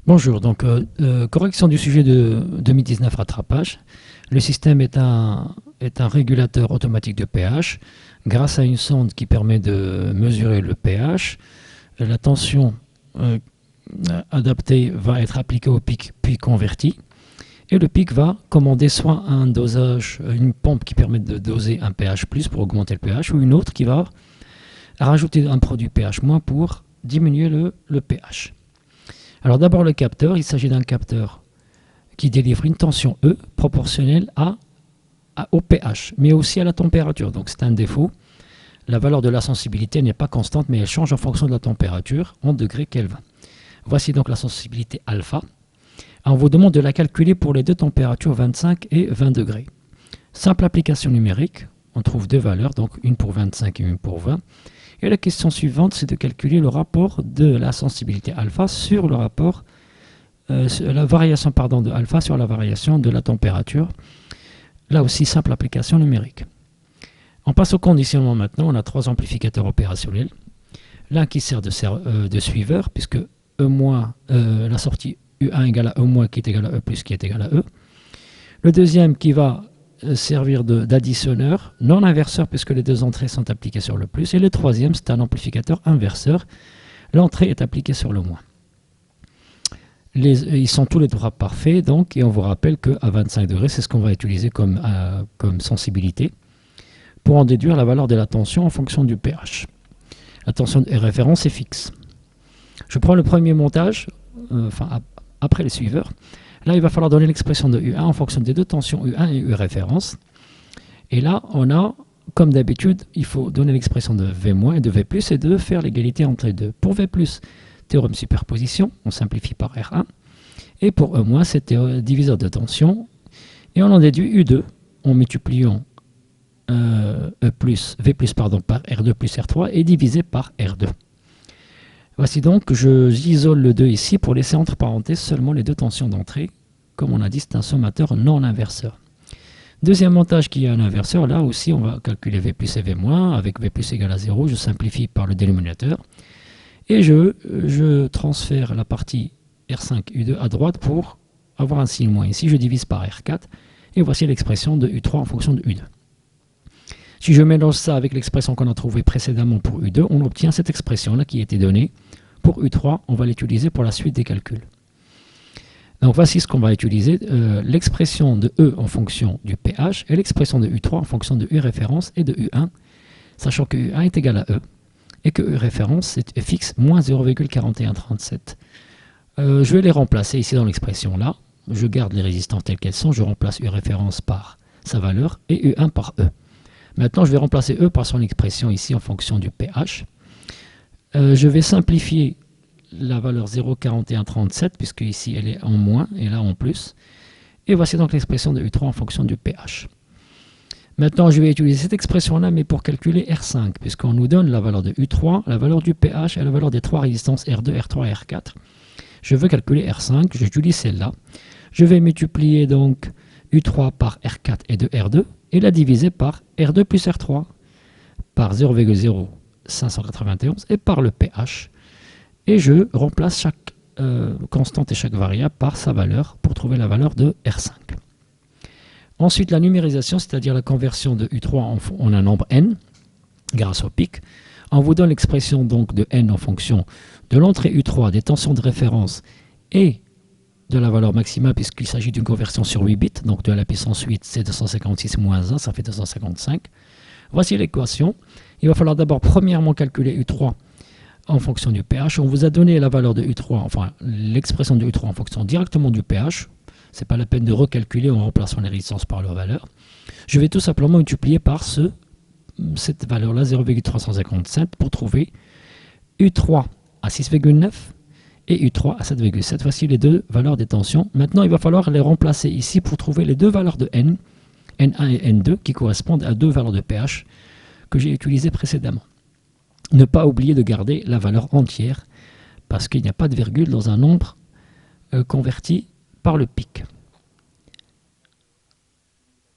Bonjour, correction du sujet de 2019 rattrapage. Le système est un régulateur automatique de pH grâce à une sonde qui permet de mesurer le pH. La tension adaptée va être appliquée au pic puis convertie. Et le pic va commander soit un dosage, une pompe qui permet de doser un pH plus pour augmenter le pH, ou une autre qui va rajouter un produit pH moins pour diminuer le pH. Alors d'abord le capteur, il s'agit d'un capteur qui délivre une tension E proportionnelle au pH, mais aussi à la température. Donc c'est un défaut. La valeur de la sensibilité n'est pas constante, mais elle change en fonction de la température en degrés Kelvin. Voici donc la sensibilité alpha. On vous demande de la calculer pour les deux températures 25 et 20 degrés. Simple application numérique, on trouve deux valeurs, donc une pour 25 et une pour 20. Et la question suivante, c'est de calculer le rapport de la sensibilité alpha sur le rapport, la variation de alpha sur la variation de la température. Là aussi, simple application numérique. On passe au conditionnement maintenant. On a trois amplificateurs opérationnels. L'un qui sert de suiveur, puisque la sortie U1 égale à E- qui est égal à E plus qui est égal à E. Le deuxième qui va servir d'additionneur, non inverseur puisque les deux entrées sont appliquées sur le plus. Et le troisième, c'est un amplificateur inverseur. L'entrée est appliquée sur le moins. Ils sont tous les trois parfaits, donc, et on vous rappelle qu'à 25 degrés, c'est ce qu'on va utiliser comme sensibilité pour en déduire la valeur de la tension en fonction du pH. La tension de référence est fixe. Je prends le premier montage, après les suiveurs. Là, il va falloir donner l'expression de U1 en fonction des deux tensions U1 et U référence. Et là, on a, comme d'habitude, il faut donner l'expression de V- et de V+, et de faire l'égalité entre les deux. Pour V+, théorème superposition, on simplifie par R1. Et pour E-, c'est diviseur de tension. Et on en déduit U2 en multipliant V+ par R2 plus R3 et divisé par R2. Voici donc, j'isole le 2 ici pour laisser entre parenthèses seulement les deux tensions d'entrée. Comme on a dit, c'est un sommateur non inverseur. Deuxième montage qui est un inverseur, là aussi on va calculer V+ et V-, avec V+ égale à 0, je simplifie par le dénominateur. Et je transfère la partie R5U2 à droite pour avoir un signe moins. Ici je divise par R4, et voici l'expression de U3 en fonction de U2. Si je mélange ça avec l'expression qu'on a trouvée précédemment pour U2, on obtient cette expression-là qui a été donnée. Pour U3, on va l'utiliser pour la suite des calculs. Donc voici ce qu'on va utiliser, l'expression de E en fonction du pH et l'expression de U3 en fonction de U référence et de U1, sachant que U1 est égal à E et que U référence est fixe moins 0,4137. Je vais les remplacer ici dans l'expression là. Je garde les résistances telles qu'elles sont, je remplace U référence par sa valeur et U1 par E. Maintenant, je vais remplacer E par son expression ici en fonction du pH. Je vais simplifier la valeur 0,4137 puisque ici elle est en moins et là en plus. Et voici donc l'expression de U3 en fonction du pH. Maintenant, je vais utiliser cette expression-là, mais pour calculer R5, puisqu'on nous donne la valeur de U3, la valeur du pH et la valeur des trois résistances R2, R3 et R4. Je veux calculer R5, j'utilise celle-là. Je vais multiplier donc U3 par R4 et de R2 et la diviser par R2 plus R3 par 0,0591 et par le pH. Et je remplace chaque constante et chaque variable par sa valeur pour trouver la valeur de R5. Ensuite, la numérisation, c'est-à-dire la conversion de U3 en un nombre n, grâce au pic. On vous donne l'expression donc de n en fonction de l'entrée U3, des tensions de référence et de la valeur maximale, puisqu'il s'agit d'une conversion sur 8 bits, donc de la puissance 8, c'est 256 moins 1, ça fait 255. Voici l'équation. Il va falloir d'abord premièrement calculer U3 en fonction du pH. On vous a donné la valeur de U3, enfin l'expression de U3 en fonction directement du pH. Ce n'est pas la peine de recalculer en remplaçant les résistances par leur valeur. Je vais tout simplement multiplier par cette valeur-là, 0,357, pour trouver U3 à 6,9 et U3 à 7,7. Voici les deux valeurs des tensions. Maintenant, il va falloir les remplacer ici pour trouver les deux valeurs de N, N1 et N2, qui correspondent à deux valeurs de pH que j'ai utilisées précédemment. Ne pas oublier de garder la valeur entière, parce qu'il n'y a pas de virgule dans un nombre converti par le pic.